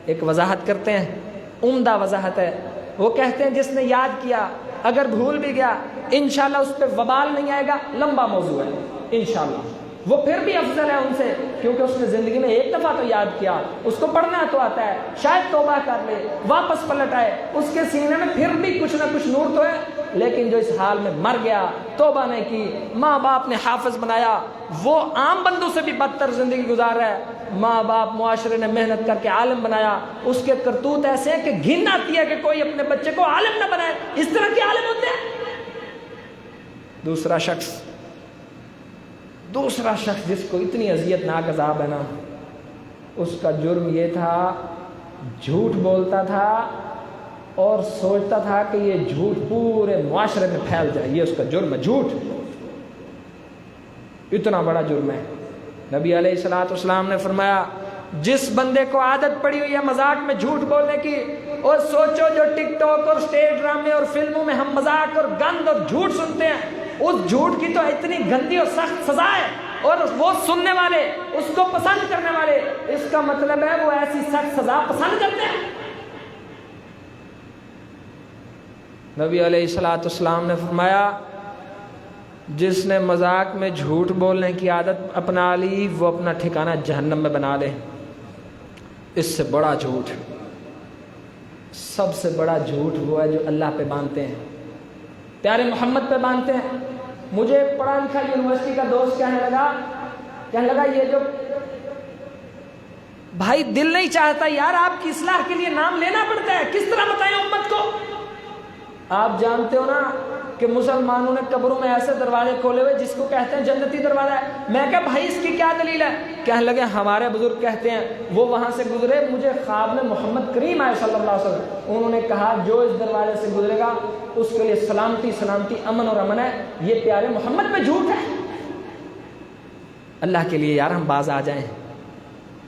ایک وضاحت کرتے ہیں، عمدہ وضاحت ہے، وہ کہتے ہیں جس نے یاد کیا اگر بھول بھی گیا انشاءاللہ اس پہ وبال نہیں آئے گا، لمبا موضوع ہے انشاءاللہ، وہ پھر بھی افضل ہے ان سے، کیونکہ اس نے زندگی میں ایک دفعہ تو یاد کیا، اس کو پڑھنا تو آتا ہے، شاید توبہ کر لے، واپس پلٹ آئے، اس کے سینے میں پھر بھی کچھ نہ کچھ نور تو ہے، لیکن جو اس حال میں مر گیا، توبہ نہیں کی، ماں باپ نے حافظ بنایا، وہ عام بندوں سے بھی بدتر زندگی گزار رہا ہے، ماں باپ معاشرے نے محنت کر کے عالم بنایا، اس کے کرتوت ایسے ہیں کہ گھن آتی ہے کہ کوئی اپنے بچے کو عالم نہ بنائے، اس طرح کے عالم ہوتے ہیں۔ دوسرا شخص جس کو اتنی اذیت ناک عذاب ہے نا، اس کا جرم یہ تھا جھوٹ بولتا تھا اور سوچتا تھا کہ یہ جھوٹ پورے معاشرے میں پھیل جائے، یہ اس کا جرم ہے، جھوٹ اتنا بڑا جرم ہے۔ نبی علیہ الصلوۃ والسلام نے فرمایا جس بندے کو عادت پڑی ہوئی ہے مذاق میں جھوٹ بولنے کی، اور سوچو جو ٹک ٹاک اور اسٹیج ڈرامے اور فلموں میں ہم مذاق اور گند اور جھوٹ سنتے ہیں، اس جھوٹ کی تو اتنی گندی اور سخت سزا ہے، اور وہ سننے والے، اس کو پسند کرنے والے، اس کا مطلب ہے وہ ایسی سخت سزا پسند کرتے ہیں۔ نبی علیہ الصلوۃ والسلام نے فرمایا جس نے مذاق میں جھوٹ بولنے کی عادت اپنا لی وہ اپنا ٹھکانہ جہنم میں بنا لے، اس سے بڑا جھوٹ، سب سے بڑا جھوٹ وہ ہے جو اللہ پہ باندھتے ہیں، پیارے محمد پہ باندھتے ہیں۔ مجھے پڑھا لکھا یونیورسٹی کا دوست کہنے لگا یہ جو بھائی دل نہیں چاہتا یار، آپ کی اصلاح کے لیے نام لینا پڑتا ہے، کس طرح بتائیں امت کو؟ آپ جانتے ہو نا کہ مسلمانوں نے قبروں میں ایسے دروازے کھولے ہوئے جس کو کہتے ہیں جنتی دروازہ ہے۔ میں کہا بھائی اس کی کیا دلیل ہے؟ کہنے لگے ہمارے بزرگ کہتے ہیں وہ وہاں سے گزرے، مجھے خواب میں محمد کریم آئے صلی اللہ علیہ وسلم، انہوں نے کہا جو اس دروازے سے گزرے گا اس کے لیے سلامتی سلامتی، امن اور امن ہے۔ یہ پیارے محمد پہ جھوٹ ہے۔ اللہ کے لیے یار ہم باز آ جائیں،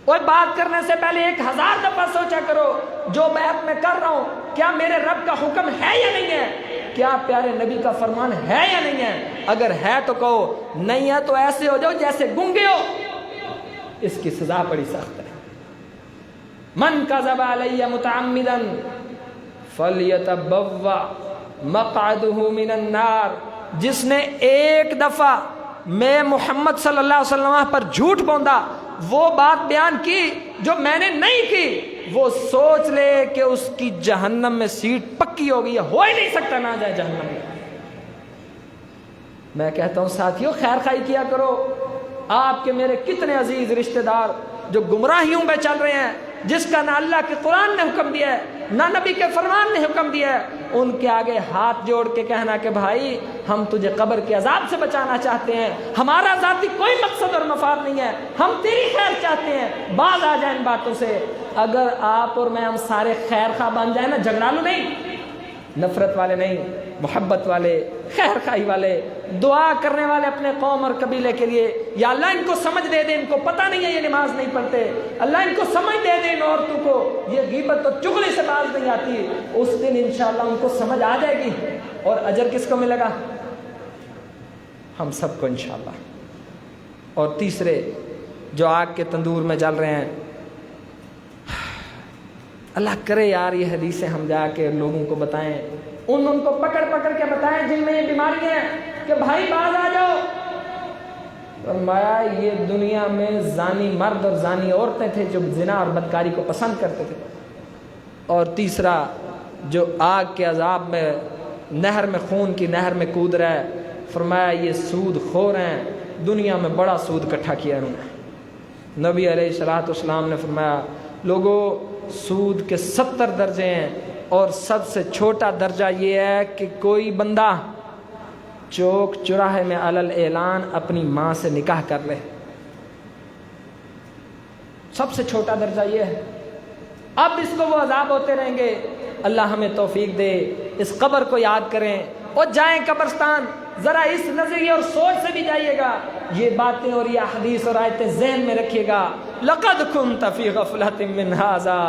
اور بات کرنے سے پہلے 1000 دفعہ سوچا کرو جو بیعت میں کر رہا ہوں کیا میرے رب کا حکم ہے یا نہیں ہے، کیا پیارے نبی کا فرمان ہے یا نہیں ہے؟ اگر ہے تو کہو، نہیں ہے تو ایسے ہو جاؤ جیسے گنگے ہو۔ اس کی سزا بڑی سخت ہے۔ من کذب علی متعمدا فلیتبوأ مقعدہ من النار، جس نے ایک دفعہ میں محمد صلی اللہ علیہ وسلم پر جھوٹ بوندا، وہ بات بیان کی جو میں نے نہیں کی، وہ سوچ لے کہ اس کی جہنم میں سیٹ پکی ہو گئی ہے، ہو ہی نہیں سکتا نہ جائے جہنم میں۔ میں کہتا ہوں ساتھیوں خیر خائی کیا کرو۔ آپ کے میرے کتنے عزیز رشتہ دار جو گمراہیوں میں چل رہے ہیں، جس کا نہ اللہ کے قرآن نے حکم دیا ہے نہ نبی کے فرمان نے حکم دیا ہے، ان کے آگے ہاتھ جوڑ کے کہنا کہ بھائی ہم تجھے قبر کے عذاب سے بچانا چاہتے ہیں، ہمارا ذاتی کوئی مقصد اور مفاد نہیں ہے، ہم تیری خیر چاہتے ہیں، باز آ جائیں ان باتوں سے۔ اگر آپ اور میں ہم سارے خیر خواہ بن جائیں نا، جھگڑالو نہیں، نفرت والے نہیں، محبت والے، خیر خواہی والے، دعا کرنے والے اپنے قوم اور قبیلے کے لیے، یا اللہ ان کو سمجھ دے دے، ان کو پتہ نہیں ہے یہ نماز نہیں پڑھتے، اللہ ان کو سمجھ دے دے، ان عورتوں کو یہ غیبت اور چغلی سے باز نہیں آتی، اس دن انشاءاللہ ان کو سمجھ آ جائے گی۔ اور اجر کس کو ملے گا؟ ہم سب کو انشاءاللہ۔ اور تیسرے جو آگ کے تندور میں جل رہے ہیں، اللہ کرے یار یہ حدیثیں ہم جا کے لوگوں کو بتائیں، ان کو پکڑ کے بتائیں جن میں یہ بیماری ہے کہ بھائی باز آ جاؤ۔ فرمایا یہ دنیا میں زانی مرد اور زانی عورتیں تھے جو زنا اور بدکاری کو پسند کرتے تھے، اور تیسرا جو آگ کے عذاب میں نہر میں خون کی نہر میں کود رہا ہے، فرمایا یہ سود خور ہیں، دنیا میں بڑا سود اکٹھا کیا انہوں نے۔ نبی علیہ الصلوۃ والسلام نے فرمایا لوگوں سود کے 70 درجے ہیں، اور سب سے چھوٹا درجہ یہ ہے کہ کوئی بندہ چوک چراہے میں علل اعلان اپنی ماں سے نکاح کر لے، سب سے چھوٹا درجہ یہ ہے۔ اب اس کو وہ عذاب ہوتے رہیں گے۔ اللہ ہمیں توفیق دے، اس قبر کو یاد کریں اور جائیں قبرستان، ذرا اس نظریے اور سوچ سے بھی جائیے گا، یہ باتیں اور یہ احادیث اور آیتیں ذہن میں رکھیے گا۔ لقد كنت في غفلة من هذا،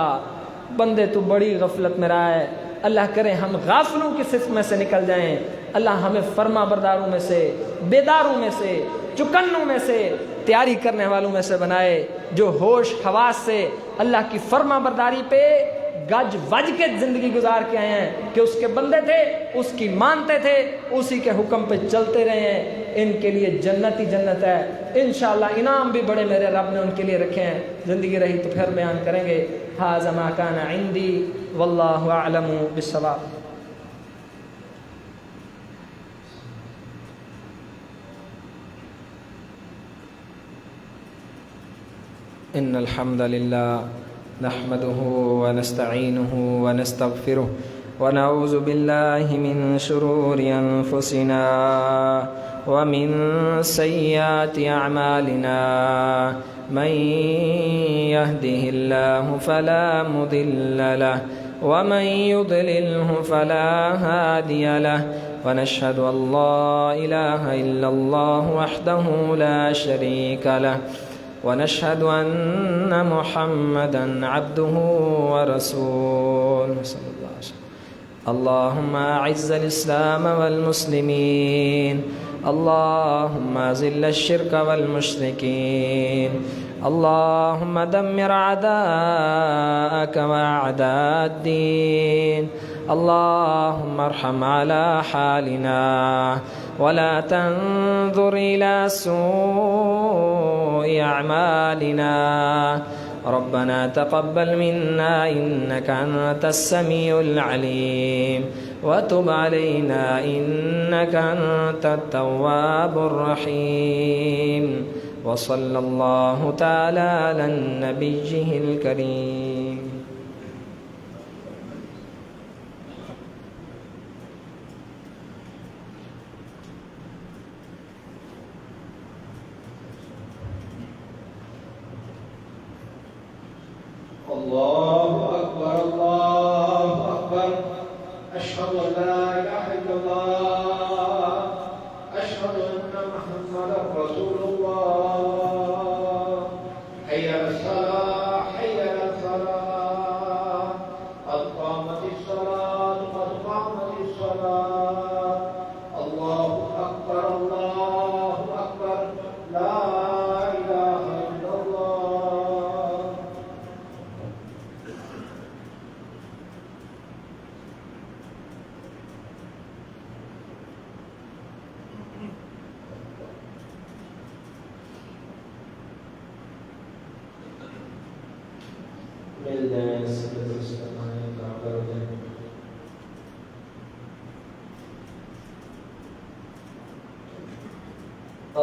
بندے تو بڑی غفلت میں رہا ہے۔ اللہ کرے ہم غافلوں کی صف میں سے نکل جائیں، اللہ ہمیں فرما برداروں میں سے، بیداروں میں سے، چکنوں میں سے، تیاری کرنے والوں میں سے بنائے، جو ہوش حواس سے اللہ کی فرما برداری پہ گج وج کے زندگی گزار کے آئے ہیں کہ اس کے بندے تھے، اس کی مانتے تھے، اسی کے حکم پہ چلتے رہے ہیں۔ ان کے لیے جنت ہی جنت ہے انشاءاللہ، انعام بھی بڑے میرے رب نے ان کے لیے رکھے ہیں۔ زندگی رہی تو پھر بیان کریں گے۔ ھذا ما کان عندی واللہ اعلم بالصواب۔ ان الحمد للہ نحمده ونستعینه ونستغفره ونعوذ باللہ من شرور انفسنا ومن سیئات اعمالنا، من يهده الله فلا مضل له ومن يضلله فلا هادي له، ونشهد ان لا اله الا الله وحده لا شريك له، ونشهد أن محمدًا عبده ورسوله صلى الله عليه وسلم۔ اللهم أعز الإسلام والمسلمين، اللهم أذل الشرك والمشركين، اللهم دمر أعداءك وأعداء الدين، اللهم ارحم على حالنا ولا تنظر إلى سوء أعمالنا، ربنا تقبل منا إنك أنت السميع العليم وتب علينا إنك أنت التواب الرحيم. وصلى الله تعالى على نبيه الكريم. الله أكبر الله أكبر. أشهد أن لا إله إلا الله. أشهد أن محمدا رسول الله. حي على الصلاة حي على الفلاح. قد قامت الصلاة قد قامت الصلاة. الله أكبر الله أكبر. لا إله إلا الله.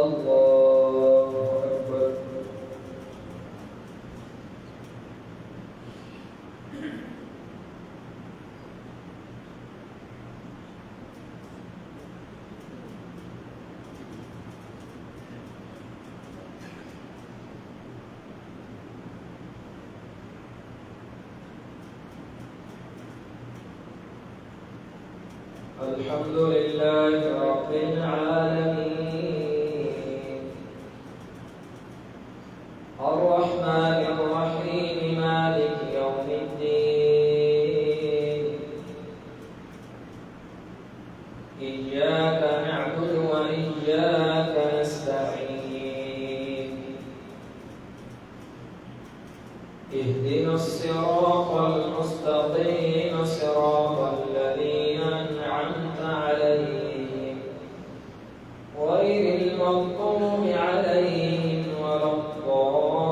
الله أكبر. الحمد لله رب العالمين الرحمن الرحيم مالك يوم الدين إياك نعبد وإياك نستعين اهدنا الصراط المستقيم صراط الذين أنعمت عليهم غير المغضوب عليهم ولا الضالين.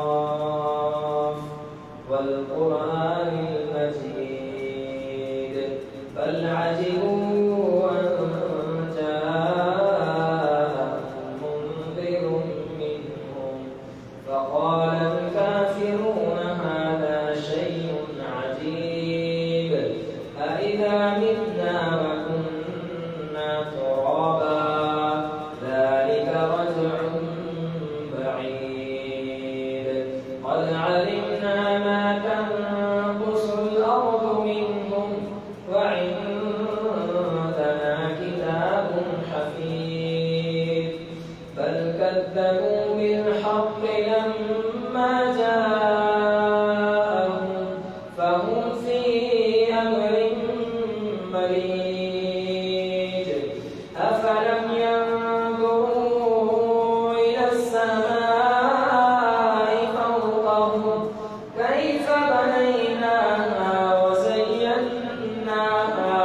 قاف والقرآن المجيد بل عجبوا أن جاءهم منذر منهم فقال الكافرون هذا شيء عجيب أإذا متنا وكنا ترابا ذلك رجع بعيد قد علمنا ما تنقص الأرض منهم وعندنا كتاب حفيظ بل كذبوا بالحق لما جاءهم فهم في أمر مريج أفلم ينظروا إلى السماء فوقهم كيف بنيناها وزيناها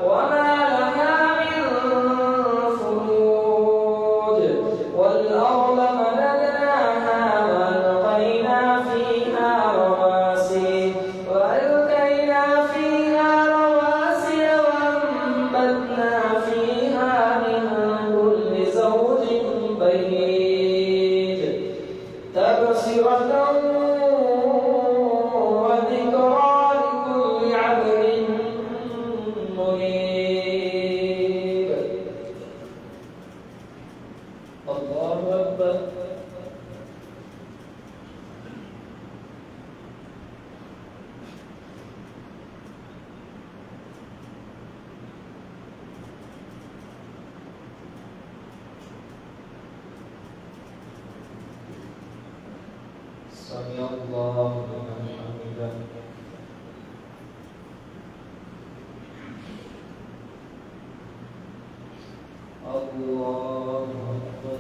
وما لها من فروج والأرض مددناها وألقينا فيها رواسي وأنبتنا فيها من كل زوج بهيج تبصرة وذكرى لكل عبد منيب. الله أكبر. سمع الله لمن حمده. الله أكبر.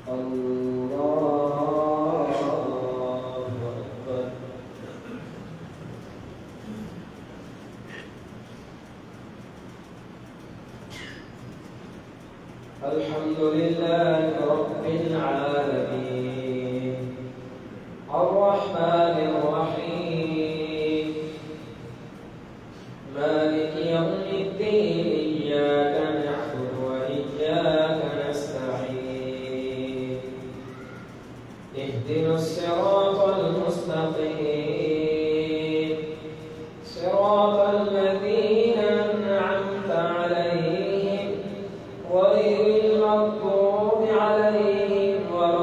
الله أكبر. الحمد لله رب العالمين الرحمن الرحيم مالك يوم الدين إياك نعبد وإياك نستعين اهدنا الصراط المستقيم صراط الذين أنعمت عليهم غير المغضوب عليهم ولا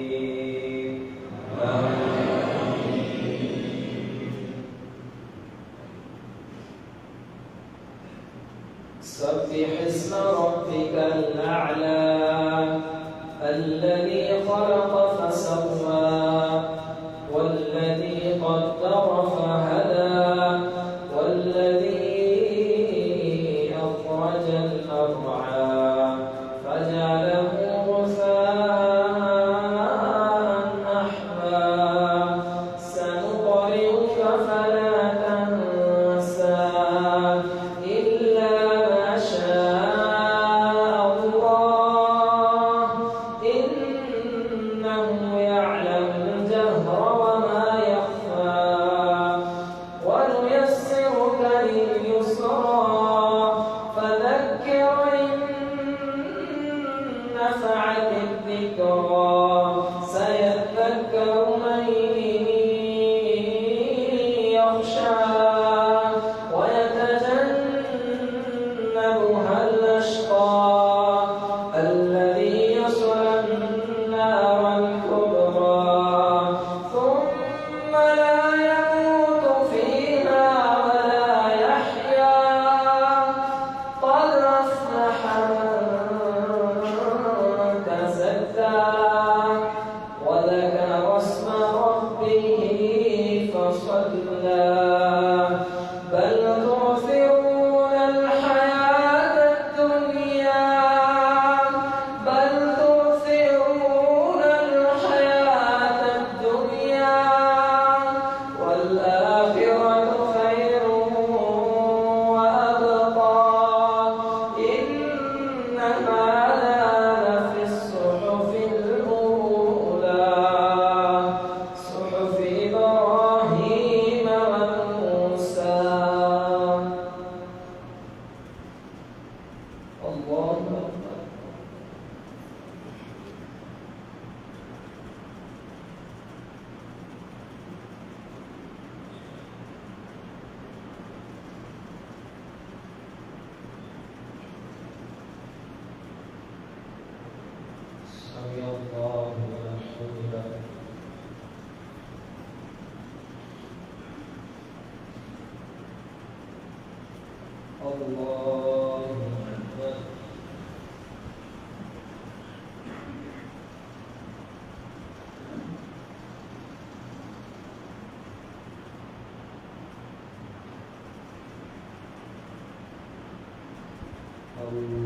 الضالين سبح اسم ربك الأعلى الذي خلق فسوى والذي قدر فهدى والذي أخرج المرعى فجعله غثاء أحوى سنقرئك فلا تنسى إلا ما شاء الله إنه يعلم الجهر وما يخفى ونيسرك لليسرى فذكر إن نفعت الذكرى سيذكر من يخشى ويتجنبها الأشقى الذي يصلى النار الكبرى ثم لا يموت فيها ولا يحيا قد أفلح من تزكى وذكر اسم ربه فصلى بل تؤثرون الحياة الدنيا بل تؤثرون الحياة الدنيا والآخرة خير وأبقى إن هذا لفي الصحف الأولى صحف إبراهيم وموسى الله أكبر. سمع الله لمن حمده. الله أكبر. الله